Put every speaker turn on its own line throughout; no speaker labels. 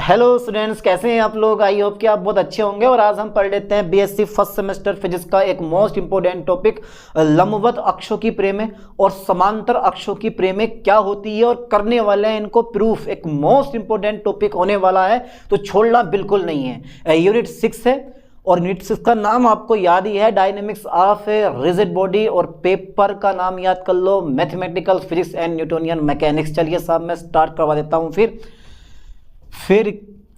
Hello students, कैसे हैं आप लोग। आई होप कि आप बहुत अच्छे होंगे। और आज हम पढ़ लेते हैं बीएससी फर्स्ट सेमेस्टर फिजिक्स का एक मोस्ट इंपोर्टेंट टॉपिक, लंबवत अक्षों की प्रेमें और समांतर अक्षों की प्रेमें क्या होती है और करने वाले हैं इनको प्रूफ। एक मोस्ट इंपोर्टेंट टॉपिक होने वाला है, तो छोड़ना बिल्कुल नहीं है। यूनिट 6 है और यूनिट 6 का नाम आपको याद ही है, डायनेमिक्स ऑफ रिजिड बॉडी, और पेपर का नाम याद कर लो, mathematical physics and Newtonian mechanics. चलिए साहब मैं स्टार्ट करवा देता हूँ। फिर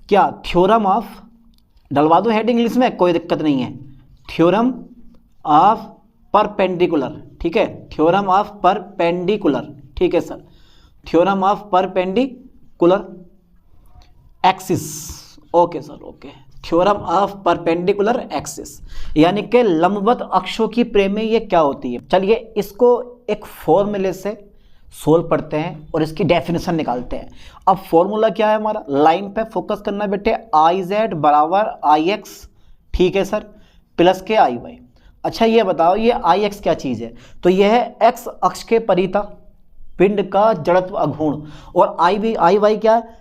क्या, थ्योरम ऑफ, डलवा दो हेडिंग इंग्लिश में, कोई दिक्कत नहीं है। थ्योरम ऑफ परपेंडिकुलर, ठीक है, थ्योरम ऑफ परपेंडिकुलर, ठीक है sir, theorem of perpendicular axis, okay sir, okay, theorem of perpendicular axis, यानी कि लंबवत अक्षों की प्रेमें ये क्या होती है। चलिए इसको एक फॉर्मूले से सोल्व पढ़ते हैं और इसकी डेफिनेशन निकालते हैं। अब फॉर्मूला क्या है हमारा, लाइन पे फोकस करना बेटे, आई जेड बराबर आई एक्स, ठीक है सर, प्लस के आई वाई। अच्छा ये बताओ, ये आई एक्स क्या चीज़ है, तो यह है एक्स अक्ष के परिता पिंड का जड़त्व अघूर्ण, और आई वाई क्या है,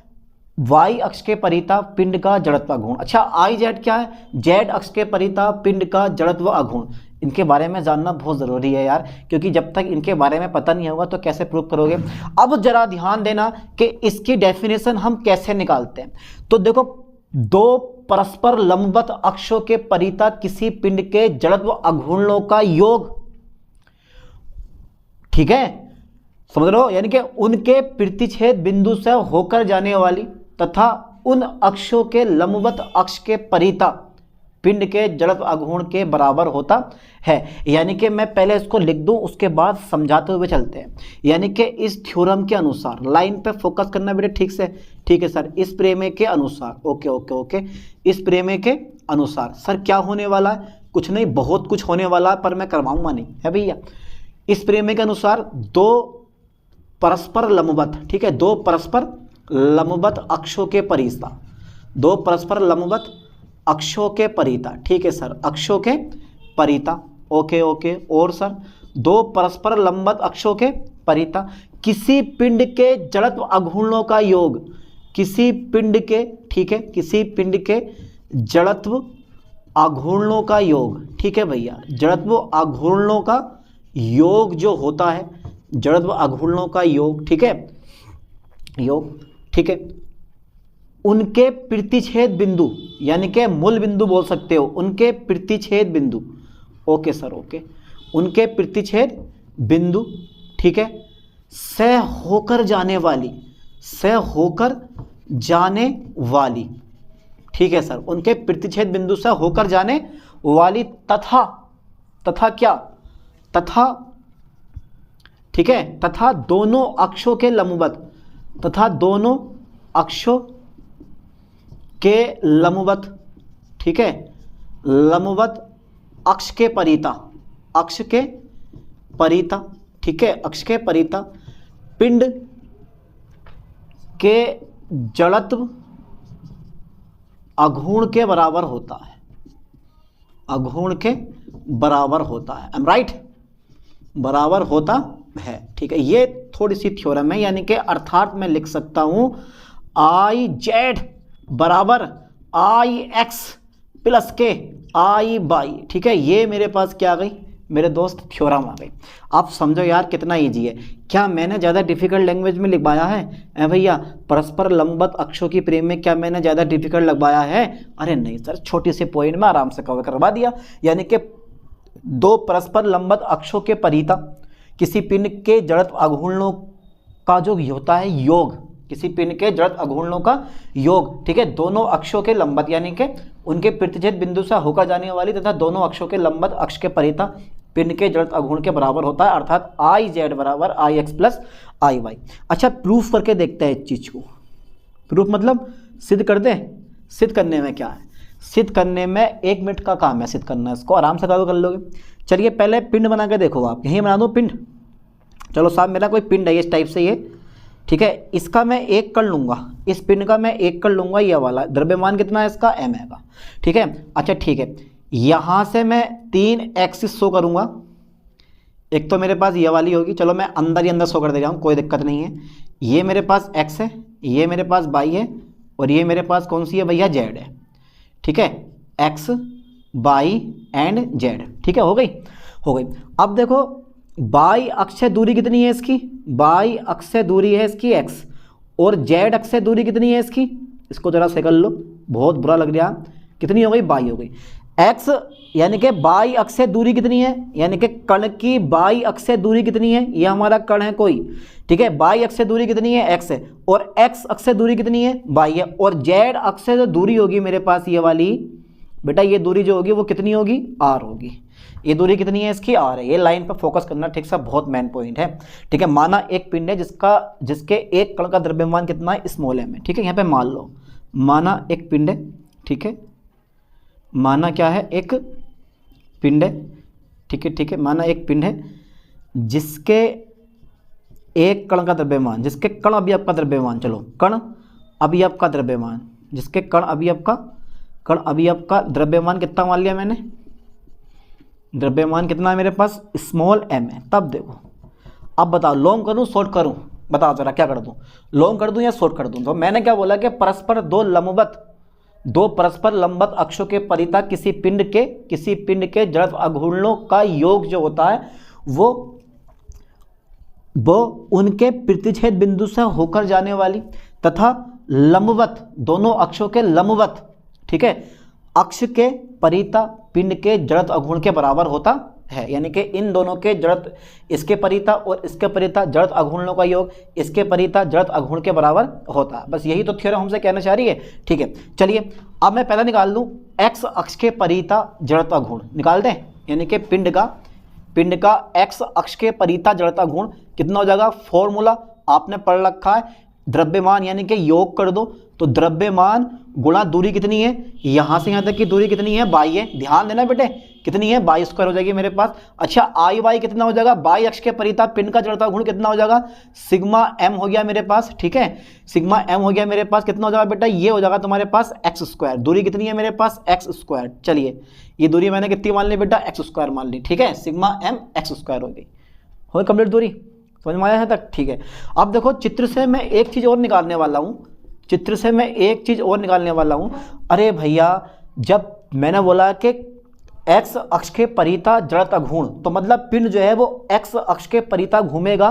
वाई अक्ष के परिता पिंड का जड़त्व अघूर्ण। अच्छा आई जेड क्या है, जेड अक्ष के परिता पिंड का जड़त्व अघूर्ण। इनके बारे में जानना बहुत ज़रूरी है यार, क्योंकि जब तक इनके बारे में पता नहीं होगा तो कैसे प्रूव करोगे। अब जरा ध्यान देना कि इसकी डेफिनेशन हम कैसे निकालते हैं। तो देखो, दो परस्पर लंबवत अक्षों के परिता किसी पिंड के जड़त्व अघूर्णों का योग, ठीक है, समझ लो, यानी कि उनके प्रतिच्छेद बिंदु से होकर जाने वाली तथा उन अक्षों के लंबवत अक्ष के परिता पिंड के जड़त्व अघूर्ण के बराबर होता है। यानी कि मैं पहले इसको लिख दूं, उसके बाद समझाते हुए चलते हैं। यानी कि इस थ्योरम के अनुसार, लाइन पे फोकस करना बेटे ठीक से, ठीक है सर, इस प्रेमे के अनुसार, ओके ओके ओके, इस प्रेमे के अनुसार सर क्या होने वाला है, कुछ नहीं, बहुत कुछ होने वाला है, पर मैं करवाऊंगा नहीं है भैया। इस प्रेमे के अनुसार दो परस्पर लंबवत, ठीक है, दो परस्पर लंबवत अक्षों के परिता, दो परस्पर लंबवत अक्षों के परिता, ठीक है सर, अक्षों के परिता, ओके ओके, और सर दो परस्पर लंबवत अक्षों के परिता किसी पिंड के जड़त्व अघूर्णों का योग, किसी पिंड के, ठीक है, किसी पिंड के जड़त्व अघूर्णों का योग, ठीक है भैया, जड़त्व अघूर्णों का योग जो होता है, जड़त्व अघूर्णों का योग, ठीक है, योग, ठीक है, उनके प्रतिच्छेद बिंदु, यानी कि मूल बिंदु बोल सकते हो, उनके प्रतिच्छेद बिंदु, ओके सर, ओके, उनके प्रतिच्छेद बिंदु, ठीक है, से होकर जाने वाली, से होकर जाने वाली, ठीक है सर, उनके प्रतिच्छेद बिंदु से होकर जाने वाली तथा, तथा क्या, तथा, ठीक है, तथा दोनों अक्षों के लंबवत, तथा दोनों अक्षों के लंबवत, ठीक है, लंबवत अक्ष के परिता, अक्ष के परिता, ठीक है, अक्ष के परिता पिंड के जड़त्व अघूर्ण के बराबर होता है, अघूर्ण के बराबर होता है, एम राइट, बराबर होता है, ठीक है। ये थोड़ी सी थ्योरम है, यानी कि अर्थात मैं लिख सकता हूं आई जेड बराबर आई एक्स प्लस के आई बाई, ठीक है, ये मेरे पास क्या आ गई मेरे दोस्त, थ्योरम आ गई। आप समझो यार कितना इजी है। क्या मैंने ज़्यादा डिफिकल्ट लैंग्वेज में लिखवाया है भैया, परस्पर लंबवत अक्षों की प्रेम में क्या मैंने ज़्यादा डिफिकल्ट लगवाया है? अरे नहीं सर, छोटी सी पॉइंट में आराम से कवर करवा दिया। यानी कि दो परस्पर लंबवत अक्षों के परिता किसी पिंड के जड़त्व अघूर्णों का जो होता है योग, किसी पिंड के जड़त्व अघूर्णों का योग, ठीक है, दोनों अक्षों के लंबवत, यानी कि उनके प्रतिच्छेद बिंदु से होकर जाने वाली तथा दोनों अक्षों के लंबवत अक्ष के परिता पिंड के जड़त्व अघूर्ण के बराबर होता है, अर्थात आई जेड बराबर आई एक्स प्लस आई वाई। अच्छा प्रूफ करके देखते हैं इस चीज को। प्रूफ मतलब सिद्ध कर दे। सिद्ध करने में क्या है, सिद्ध करने में 1 मिनट का काम है, सिद्ध करना, इसको आराम से कर लोगे। चलिए पहले पिंड बना के देखो, आप यहीं बना दो पिंड। चलो साहब मेरा कोई पिंड है इस टाइप से, ये ठीक है, इसका मैं 1 कर लूँगा, इस पिंड का मैं 1 कर लूँगा, ये वाला द्रव्यमान कितना है इसका, m है का, ठीक है। अच्छा ठीक है, यहाँ से मैं 3 एक्सिस शो करूँगा, एक तो मेरे पास ये वाली होगी, चलो मैं अंदर ही अंदर शो कर दे रहा हूँ, कोई दिक्कत नहीं है। ये मेरे पास x है, ये मेरे पास y है, और ये मेरे पास कौन सी है भैया, जेड है, ठीक है, एक्स वाई एंड जेड, ठीक है, हो गई। अब देखो बाई अक्ष से दूरी कितनी है इसकी, बाई अक्ष से दूरी है इसकी एक्स, और जेड अक्ष से दूरी कितनी है इसकी, इसको जरा से कर लो, बहुत बुरा लग रहा, कितनी हो गई, बाई हो गई। एक्स यानी कि बाई अक्ष से दूरी कितनी है, यानी कि कण की बाई अक्ष से दूरी कितनी है, ये हमारा कण है कोई, ठीक है, बाई अक्ष से दूरी कितनी है, एक्स है, और एक्स अक्ष से दूरी कितनी है, बाई है, और जेड अक्ष से जो दूरी होगी मेरे पास ये वाली, बेटा ये दूरी जो होगी वो कितनी होगी, आर होगी। ये दूरी कितनी है इसकी, आर है। ये लाइन पर फोकस करना ठीक सा, बहुत मेन पॉइंट है, ठीक है। माना एक पिंड है जिसके एक कण का द्रव्यमान कितना है, स्मॉल एम है, ठीक है। यहाँ पे मान लो, माना एक पिंड है, ठीक है, माना क्या है, एक पिंड है, ठीक है, माना एक पिंड है जिसके एक कण का द्रव्यमान, जिसके कण अवयव का द्रव्यमान, चलो कण अवयव का द्रव्यमान, जिसके कण अवयव का द्रव्यमान कितना मान लिया मैंने, द्रव्यमान कितना है मेरे पास, स्मॉल एम है। तब देखो, अब बताओ लॉन्ग करूं शॉर्ट करूं, बताओ जरा क्या कर दूं, लॉन्ग कर दूं या शॉर्ट कर दूं। तो मैंने क्या बोला कि परस्पर दो परस्पर लंबवत अक्षों के परितः किसी पिंड के जड़त्व अघूर्णों का योग जो होता है वो उनके प्रतिच्छेद बिंदु से होकर जाने वाली तथा लंबवत, दोनों अक्षों के लंबवत, ठीक है, अक्ष के परितः पिंड के जड़त्व अघूर्ण के बराबर होता है। यानी कि इन दोनों के जड़त्व, इसके परितः और इसके परितः जड़त्व अघूर्णों का योग इसके परितः जड़त्व अघूर्ण के बराबर होता है। बस यही तो थ्योरम हमसे कहना चाह रही है, ठीक है। चलिए अब मैं पहला निकाल लूँ एक्स अक्ष के परितः जड़त्व अघूर्ण, निकाल दें। यानी कि पिंड का एक्स अक्ष के परितः जड़त्व अघूर्ण कितना हो जाएगा, फॉर्मूला आपने पढ़ रखा है, द्रव्यमान यानी कि योग कर दो, तो द्रव्यमान गुणा दूरी कितनी है, यहां से यहां तक की दूरी कितनी है, बाई है। ध्यान देना बेटे, कितनी है, बाई स्क्वायर हो जाएगी मेरे पास। अच्छा आई वाई कितना हो जाएगा, बाई अक्ष के परितः पिंड का जड़त्व गुण कितना हो जाएगा, सिग्मा एम हो गया मेरे पास, ठीक है, सिग्मा एम हो गया मेरे पास। कितना हो जाएगा बेटा, ये हो जाएगा तुम्हारे पास एक्स स्क्वायर। दूरी कितनी है मेरे पास, एक्स स्क्वायर। चलिए ये दूरी मैंने कितनी मान ली बेटा, एक्स स्क्वायर मान ली, ठीक है, सिग्मा एम एक्स स्क्वायर हो गई, हो कंप्लीट दूरी, समझ में आया है तक, ठीक है। अब देखो चित्र से मैं एक चीज और निकालने वाला हूं, अरे भैया जब मैंने बोला कि एक्स अक्ष के परितः जड़त्व अघूर्ण, तो मतलब पिंड जो है वो एक्स अक्ष के परितः घूमेगा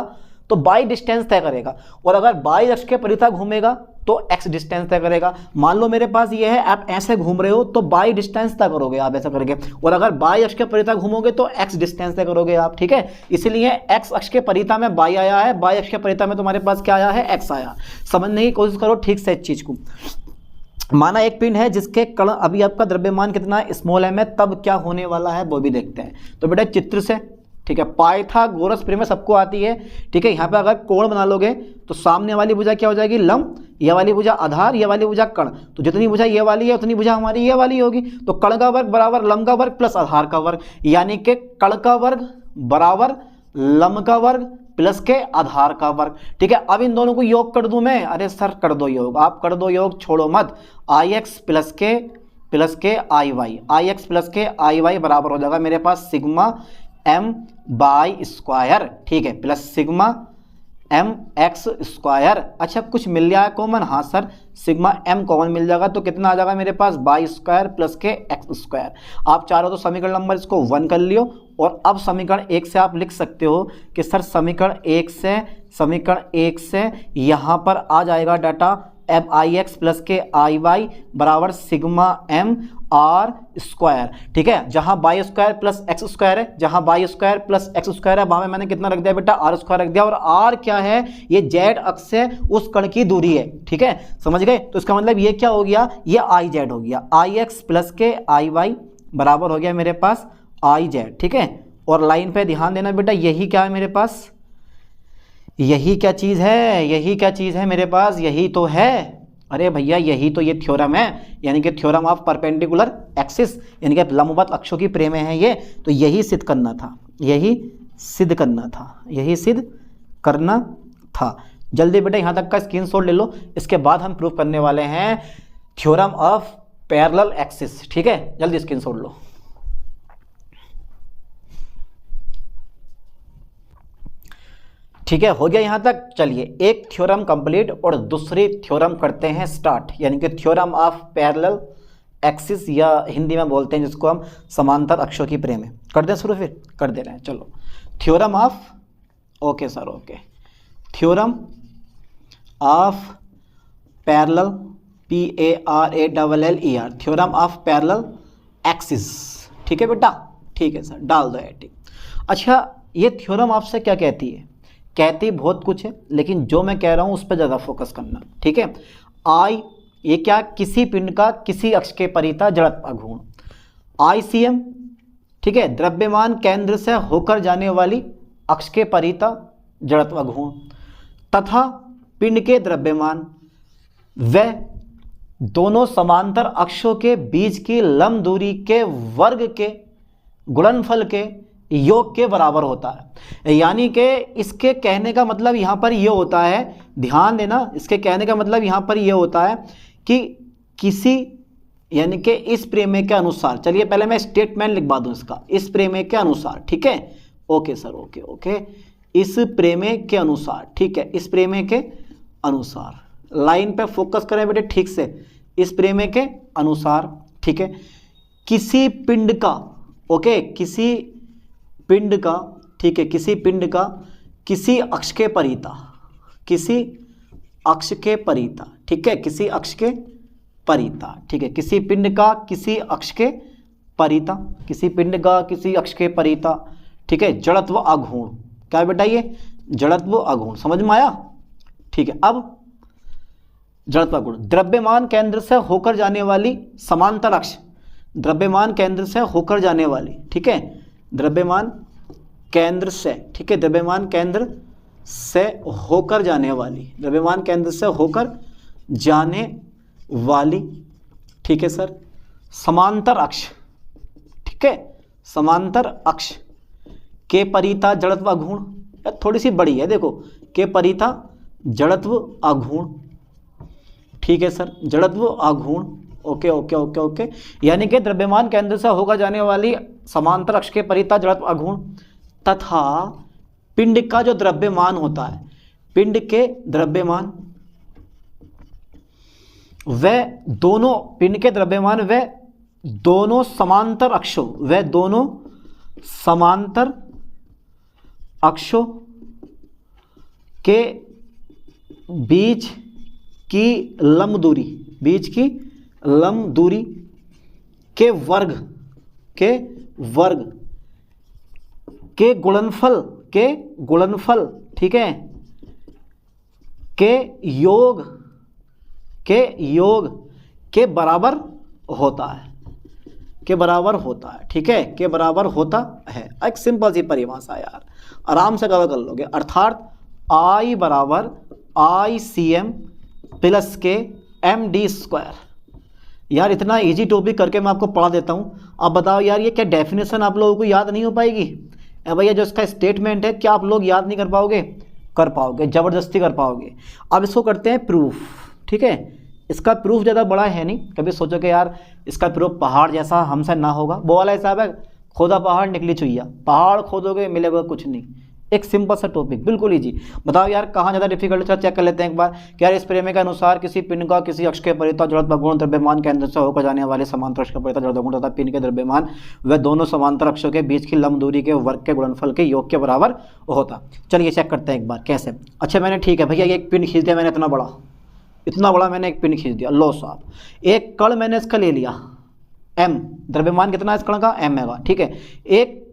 तो बाई डिस्टेंस तय करेगा, और अगर बाई अक्ष के परितः घूमेगा तो एक्स डिस्टेंस तय करेगा। मान लो मेरे पास ये है, आप ऐसे घूम रहे हो तो बाई डिस्टेंस तय करोगे आप ऐसा करके, और अगर बाई अक्ष के परितः घूमोगे तो एक्स डिस्टेंस तय करोगे आप, ठीक है। इसलिए एक्स अक्ष के परितः में बाई आया है, बाई अक्ष के परितः में तुम्हारे पास क्या आया है, एक्स आया। समझने की कोशिश करो ठीक से इस चीज को। माना एक पिंड है जिसके कण अवयव का द्रव्यमान कितना है, स्मॉल एम है, तब क्या होने वाला है वो भी देखते हैं। तो बेटा चित्र से, ठीक है, पाइथागोरस प्रमेय सबको आती है, ठीक है। यहाँ पे अगर कोण बना लोगे तो सामने वाली भुजा क्या हो जाएगी, लंब, ये वाली भुजा आधार, ये वाली भुजा कण, तो जितनी भुजा ये वाली है उतनी भुजा हमारी ये वाली होगी। तो कण का वर्ग बराबर लंब का वर्ग प्लस आधार का वर्ग, यानी कि कण का वर्ग बराबर लंब का वर्ग प्लस के आधार का वर्ग, ठीक है। अब इन दोनों को योग कर दूं मैं, अरे सर कर दो योग, आप कर दो योग, छोड़ो मत। आई एक्स प्लस के आई वाई बराबर हो जाएगा मेरे पास सिग्मा एम बाई स्क्वायर, ठीक है, plus sigma m x square. अच्छा कुछ मिल जाएगा कॉमन, हाँ सर सिग्मा एम कॉमन मिल जाएगा, तो कितना आ जाएगा मेरे पास, बाई स्क्वायर प्लस के एक्स स्क्वायर। आप चाहो तो समीकरण नंबर इसको 1 कर लियो, और अब समीकरण 1 से आप लिख सकते हो कि सर समीकरण 1 से यहाँ पर आ जाएगा डाटा एम आई एक्स प्लस के आई वाई बराबर सिग्मा एम आर स्क्वायर, ठीक है। जहां by square plus x square है, वहां में मैंने कितना रख दिया बेटा, आर स्क्वायर रख दिया, और आर क्या है, ये जेड अक्ष से उस कण की दूरी है, ठीक है, समझ गए। तो इसका मतलब ये क्या हो गया, ये आई जेड हो गया, आई एक्स प्लस के आई वाई बराबर हो गया मेरे पास आई जेड, ठीक है। और लाइन पे ध्यान देना बेटा, यही क्या है मेरे पास, यही क्या चीज़ है मेरे पास, यही तो है, अरे भैया यही तो ये थ्योरम है, यानी कि थ्योरम ऑफ परपेंडिकुलर एक्सिस, यानी कि लंबवत अक्षों की प्रेम है ये। तो यही सिद्ध करना था। जल्दी बेटा यहाँ तक का स्क्रीनशॉट ले लो, इसके बाद हम प्रूव करने वाले हैं थ्योरम ऑफ पैरेलल एक्सिस, ठीक है, जल्दी स्क्रीनशॉट लो। ठीक है, हो गया यहाँ तक। चलिए एक थ्योरम कंप्लीट और दूसरी थ्योरम करते हैं स्टार्ट, यानी कि थ्योरम ऑफ पैरेलल एक्सिस, या हिंदी में बोलते हैं जिसको हम समांतर अक्षों की प्रेम। कर दें शुरू, फिर कर दे रहे हैं। चलो theorem of, okay sir okay, theorem of parallel, PARALLER, theorem of parallel axis. ठीक है बेटा, ठीक है सर, डाल दो एटी। अच्छा ये थ्योरम आपसे क्या कहती है? कहती बहुत कुछ है, लेकिन जो मैं कह रहा हूँ उस पर ज़्यादा फोकस करना। ठीक है, आई ये क्या, किसी पिंड का किसी अक्ष के परिता जड़त्व अघूर्ण। ICM, ठीक है, द्रव्यमान केंद्र से होकर जाने वाली अक्ष के परिता जड़त्व अघूर्ण, तथा पिंड के द्रव्यमान व दोनों समांतर अक्षों के बीच की लंब दूरी के वर्ग के गुणनफल के योग के बराबर होता है। यानी कि इसके कहने का मतलब यहाँ पर ये होता है, ध्यान देना, इसके कहने का मतलब यहाँ पर ये होता है कि किसी, यानी कि इस प्रमेय के अनुसार, चलिए पहले मैं स्टेटमेंट लिखवा दूँ इसका, इस प्रमेय के अनुसार। ठीक है, ओके सर ओके ओके, इस प्रमेय के अनुसार। ठीक है, इस प्रमेय के अनुसार, लाइन पे फोकस करें बेटे ठीक से, इस प्रमेय के अनुसार। ठीक है, किसी पिंड का, ओके, किसी पिंड का, ठीक है, किसी पिंड का किसी अक्ष के परिता, किसी अक्ष के परिता, ठीक है, किसी अक्ष के परिता। ठीक है, किसी पिंड का किसी अक्ष के परिता, किसी पिंड का किसी अक्ष के परिता। ठीक है, जड़त्व अघूर्ण, क्या बेटा ये जड़त्व अघूर्ण, समझ में आया? ठीक है, अब जड़त्व अघूर्ण, द्रव्यमान केंद्र से होकर जाने वाली समांतर अक्ष, द्रव्यमान केंद्र से होकर जाने वाली, ठीक है, द्रव्यमान केंद्र से, ठीक है, द्रव्यमान केंद्र से होकर जाने वाली, द्रव्यमान केंद्र से होकर जाने वाली, ठीक है सर, समांतर अक्ष, ठीक है, समांतर अक्ष के परिता जड़त्व अघूर्ण, थोड़ी सी बड़ी है देखो, के परिता जड़त्व अघूर्ण। ठीक है सर, जड़त्व अघूर्ण, ओके ओके ओके ओके, यानी कि द्रव्यमान केंद्र से होकर जाने वाली समांतर अक्ष के परिता जड़त्व अघूर्ण, तथा पिंड का जो द्रव्यमान होता है, पिंड के द्रव्यमान व दोनों, पिंड के द्रव्यमान व दोनों समांतर अक्षों, व दोनों समांतर अक्षों के बीच की लंब दूरी, बीच की लंब दूरी के वर्ग, के वर्ग के गुणनफल, के गुणनफल, ठीक है, के योग, के योग के बराबर होता है, के बराबर होता है। ठीक है, के बराबर होता है। एक सिंपल सी परिभाषा यार, आराम से कवर कर लोगे, अर्थात I बराबर ICM प्लस के MD²। यार इतना इजी टॉपिक करके मैं आपको पढ़ा देता हूँ। अब बताओ यार ये क्या डेफिनेशन आप लोगों को याद नहीं हो पाएगी? भैया जो इसका स्टेटमेंट है क्या आप लोग याद नहीं कर पाओगे? कर पाओगे, ज़बरदस्ती कर पाओगे। अब इसको करते हैं प्रूफ। ठीक है, इसका प्रूफ ज़्यादा बड़ा है नहीं, कभी सोचो कि यार इसका प्रूफ पहाड़ जैसा हमसे ना होगा, वो वाला हिसाब है, खोदा पहाड़ निकली चुईया, पहाड़ खोदोगे मिलेगा कुछ नहीं। एक सिंपल सा टॉपिक, बिल्कुल इजी। बताओ यार कहाँ ज़्यादा डिफिकल्ट है, चेक कर लेते हैं एक बार। क्या इस प्रमेय के अनुसार किसी पिंड का किसी अक्ष के परिता जड़त्व अघूर्ण द्रव्यमान केंद्र से होकर जाने वाले समांतर अक्ष के परिता जड़त्व अघूर्ण तथा पिंड के द्रव्यमान व दोनों समांतर अक्षों के बीच की लंब दूरी के वर्ग के गुणनफल के योग के बराबर होता। चलिए चेक करते हैं एक बार कैसे। अच्छा मैंने, ठीक है भैया एक पिंड खींच दिया मैंने, इतना बड़ा मैंने एक पिंड खींच दिया, लो साहब। एक कण मैंने इसका ले लिया m, द्रव्यमान कितना है इस कण का, m है। ठीक है, एक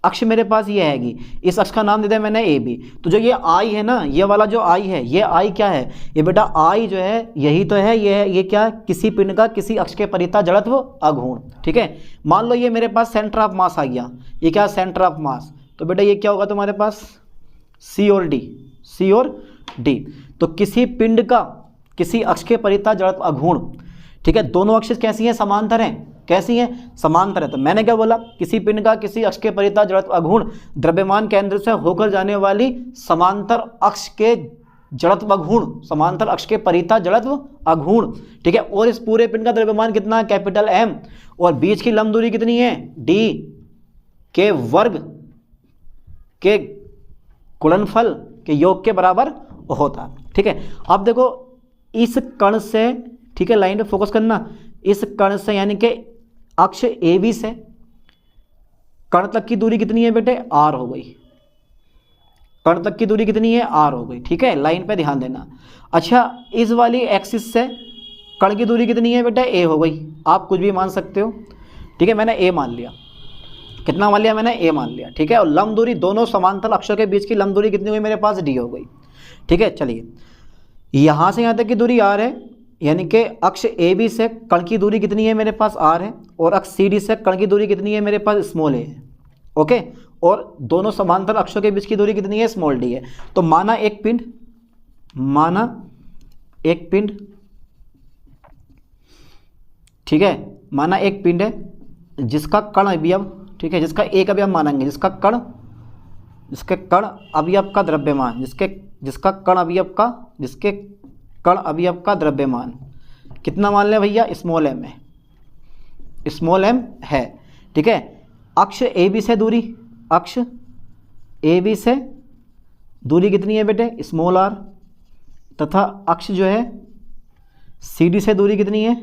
अक्ष मेरे पास ये हैगी, इस अक्ष का नाम दे दिया मैंने AB। तो जो ये I है ना, ये वाला जो I है, ये I क्या है, ये बेटा I जो है यही तो है, ये क्या, किसी पिंड का किसी अक्ष के परिता जड़त्व अघूर्ण। ठीक है, मान लो ये मेरे पास सेंटर ऑफ मास आ गया, ये क्या सेंटर ऑफ मास, तो बेटा ये क्या होगा तुम्हारे पास C और D, C और D। तो किसी पिंड का किसी अक्ष के परिता जड़त्व अघूर्ण, ठीक है, दोनों अक्ष कैसी हैं, समांतर हैं, कैसी हैं, समांतर है। तो मैंने क्या बोला, किसी पिंड का किसी अक्ष के परिता जड़त्व अघूर्ण द्रव्यमान केंद्र से होकर जाने वाली समांतर अक्ष के जड़त्व अघूर्ण, समांतर अक्ष के परिता जड़त्व अघूर्ण। ठीक है, और इस पूरे पिंड का द्रव्यमान कितना है, कैपिटल M, और बीच की लंब दूरी कितनी है, D के वर्ग के गुणनफल कि योग के बराबर होता है। ठीक है, अब देखो इस कण से, ठीक है, लाइन पे फोकस करना, इस कण से यानी कि अक्ष AB से कण तक की दूरी कितनी है बेटे, r हो गई। कण तक की दूरी कितनी है, r हो गई। ठीक है, लाइन पे ध्यान देना। अच्छा, इस वाली एक्सिस से कण की दूरी कितनी है बेटा, a हो गई। आप कुछ भी मान सकते हो। ठीक है, मैंने a मान लिया। कितना मान लिया मैंने, a मान लिया। ठीक है, और लंब दूरी, दोनों समांतर अक्षों के बीच की लंब दूरी कितनी हुई मेरे पास, d हो गई। ठीक है, चलिए यहाँ से यहाँ तक की दूरी r है, यानी कि अक्ष AB से कण की दूरी कितनी है मेरे पास, r है, और अक्ष CD से कण की दूरी कितनी है मेरे पास, स्मॉल a है। ओके, और दोनों समांतर अक्षों के बीच की दूरी कितनी है, स्मॉल d है। तो माना एक पिंड, ठीक है, माना एक पिंड है जिसका कण अवयव, ठीक है, जिसका एक अवयव मानेंगे, जिसके कण अवयव का द्रव्यमान, जिसके कण अवयव का द्रव्यमान कितना मान लें भैया, स्मॉल m है, स्मॉल m है। ठीक है, अक्ष AB से दूरी, अक्ष AB से दूरी कितनी है बेटे, स्मॉल r, तथा अक्ष जो है CD से दूरी कितनी है,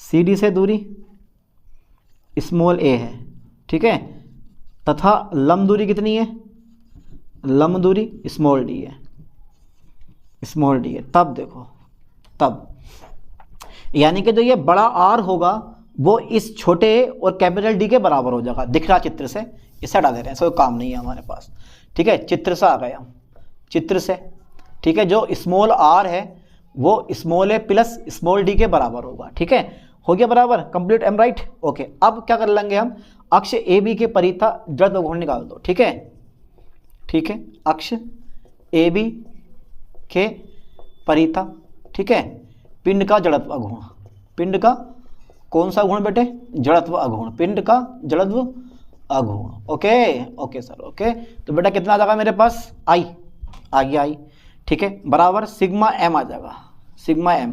CD से दूरी स्मॉल a है। ठीक है, तथा लंब दूरी कितनी है, लंब दूरी स्मॉल d है, स्मॉल d है। तब देखो, तब यानी कि जो ये बड़ा R होगा वो इस छोटे और कैपिटल D के बराबर हो जाएगा। दिख रहा चित्र से, इसे हटा दे रहे हैं, कोई काम नहीं है हमारे पास। ठीक है, चित्र से आ गए हम, चित्र से। ठीक है, जो स्मॉल r है वो small a plus small d के बराबर होगा। ठीक है, हो गया बराबर, कंप्लीट, एम राइट। ओके, अब क्या कर लेंगे हम, अक्ष AB के परिथा जड़त्व अघूर्ण निकाल दो। ठीक है, ठीक है, अक्ष AB के परिथा, ठीक है, पिंड का जड़त्व अघूर्ण, पिंड का कौन सा अघूर्ण बेटे, जड़त्व अघूर्ण, पिंड का जड़त्व अघूर्ण। Okay, okay sir, okay. तो बेटा कितना आ जाएगा मेरे पास, I आ गया, I। ठीक है, बराबर सिग्मा m आ जाएगा, सिग्मा m,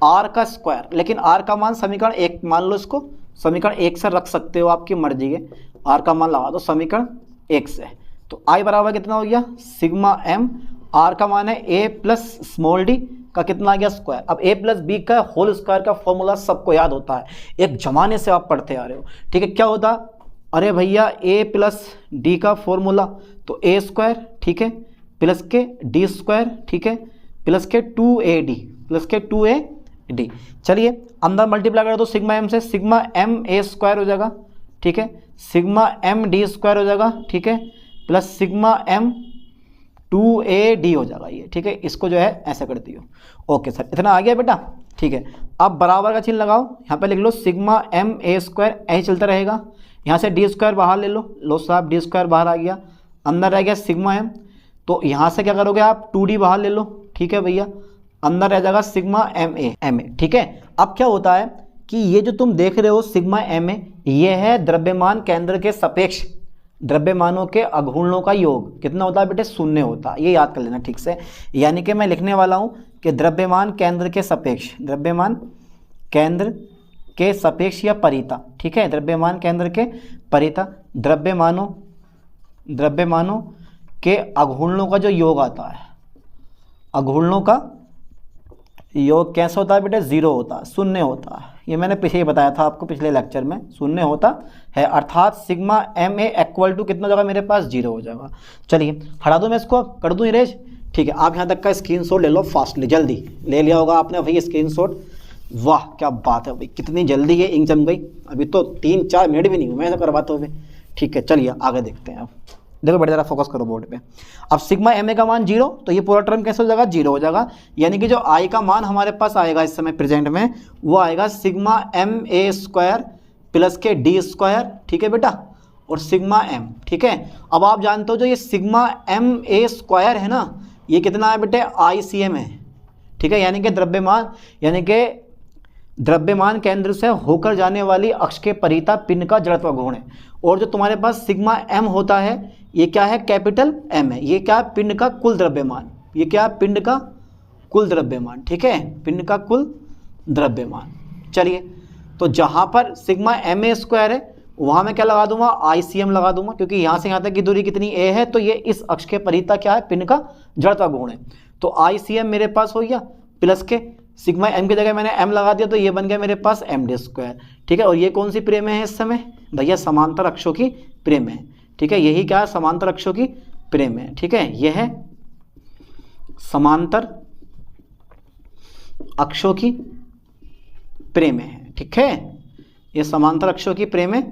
r का स्क्वायर, लेकिन r का मान समीकरण 1 मान लो, इसको समीकरण 1 से रख सकते हो, आपकी मर्जी है। r का मान लगा दो समीकरण 1 से, तो I बराबर कितना हो गया, सिग्मा m, r का मान है a प्लस स्मॉल d का कितना आ गया, स्क्वायर। अब a प्लस b का होल स्क्वायर का फॉर्मूला सबको याद होता है, एक जमाने से आप पढ़ते आ रहे हो। ठीक है, क्या होता, अरे भैया a प्लस d का फॉर्मूला, तो a स्क्वायर, ठीक है, प्लस के d स्क्वायर, ठीक है, प्लस के 2ad, प्लस के 2ad। चलिए अंदर मल्टीप्लाई कर दो सिग्मा m से, सिग्मा m a स्क्वायर हो जाएगा, ठीक है, सिग्मा m d स्क्वायर हो जाएगा, ठीक है, प्लस सिग्मा m 2ad हो जाएगा ये। ठीक है, इसको जो है ऐसे कर दियो। ओके सर, इतना आ गया बेटा। ठीक है, अब बराबर का चिन्ह लगाओ, यहाँ पे लिख लो सिग्मा m a स्क्वायर, ऐसे चलता रहेगा। यहाँ से d स्क्वायर बाहर ले लो साहब, d स्क्वायर बाहर आ गया, अंदर रह गया सिग्मा m, तो यहाँ से क्या करोगे आप, 2d बाहर ले लो। ठीक है भैया, अंदर रह जाएगा सिग्मा m a। ठीक है, अब क्या होता है कि ये जो तुम देख रहे हो सिग्मा m a, ये है द्रव्यमान केंद्र के सापेक्ष द्रव्यमानों के अघूर्णों का योग। कितना होता है बेटे, 0 होता है, ये याद कर लेना ठीक से। यानी कि मैं लिखने वाला हूँ कि द्रव्यमान केंद्र के सापेक्ष, द्रव्यमान केंद्र के सापेक्ष या परिता, ठीक है, द्रव्यमान केंद्र के परिता, द्रव्यमानों के अघूर्णों का जो योग आता है, अघूर्णों का योग कैसा होता है बेटे, 0 होता है, 0 होता है। ये मैंने पीछे ही बताया था आपको पिछले लेक्चर में, 0 होता है, अर्थात sigma m a equal to कितना जाएगा मेरे पास, 0 हो जाएगा। चलिए हटा दूँ मैं इसको, कर दूँ इरेज। ठीक है, आप यहाँ तक का स्क्रीनशॉट ले लो फास्टली, जल्दी ले लिया होगा आपने भाई स्क्रीनशॉट। वाह क्या बात है भाई, कितनी जल्दी है इंक जम गई, अभी तो 3-4 मिनट भी नहीं हुए ऐसा करवाते हुए। ठीक है, चलिए आगे देखते हैं। अब देखो बेटा जरा फोकस करो बोर्ड पे। अब सिग्मा m a का मान 0, तो ये पूरा टर्म कैसे हो जाएगा, 0 हो जाएगा। यानी कि जो I का मान हमारे पास आएगा इस समय प्रेजेंट में, वो आएगा sigma m a square plus के d स्क्वायर, ठीक है बेटा, और सिग्मा m। ठीक है, अब आप जानते हो जो ये सिग्मा m a स्क्वायर है ना, ये कितना है बेटे, ICM है। ठीक है, यानी कि द्रव्यमान केंद्र से होकर जाने वाली अक्ष के परिता पिंड का जड़त्व अघूर्ण है। और जो तुम्हारे पास सिग्मा m होता है, ये क्या है, कैपिटल M है। ये क्या, पिंड का कुल द्रव्यमान, ये क्या, पिंड का कुल द्रव्यमान। ठीक है, पिंड का कुल द्रव्यमान। चलिए, तो जहाँ पर सिग्मा m a स्क्वायर है वहां मैं क्या लगा दूंगा, ICM लगा दूंगा, क्योंकि यहां से यहां तक की दूरी कितनी a है, तो ये इस अक्ष के परिता क्या है, पिंड का जड़त्व गुण है। तो ICM मेरे पास हो गया प्लस के सिग्मा m की जगह मैंने m लगा दिया, तो ये बन गया मेरे पास md²। ठीक है, और ये कौन सी प्रेम है इस समय भैया, समांतर अक्षों की प्रेम है। ठीक है, यही क्या है, समांतर अक्षों की प्रेम है। ठीक है, यह है समांतर अक्षों की प्रेम है। ठीक है, ये समांतर अक्षों की प्रेम है,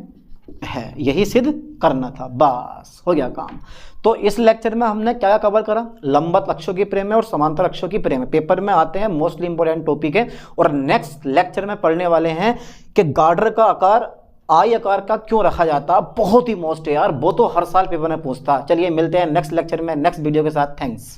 यही सिद्ध करना था, बस हो गया काम। तो इस लेक्चर में हमने क्या कवर करा, लंबवत अक्षों की प्रेम है और समांतर अक्षों की प्रेम है। पेपर में आते हैं, मोस्टली इंपॉर्टेंट टॉपिक है। और नेक्स्ट लेक्चर में पढ़ने वाले हैं कि गार्डर का आकार आई आकार का क्यों रखा जाता, बहुत ही मोस्ट है यार, वो तो हर साल पेपर में पूछता। चलिए मिलते हैं नेक्स्ट लेक्चर में नेक्स्ट वीडियो के साथ। थैंक्स।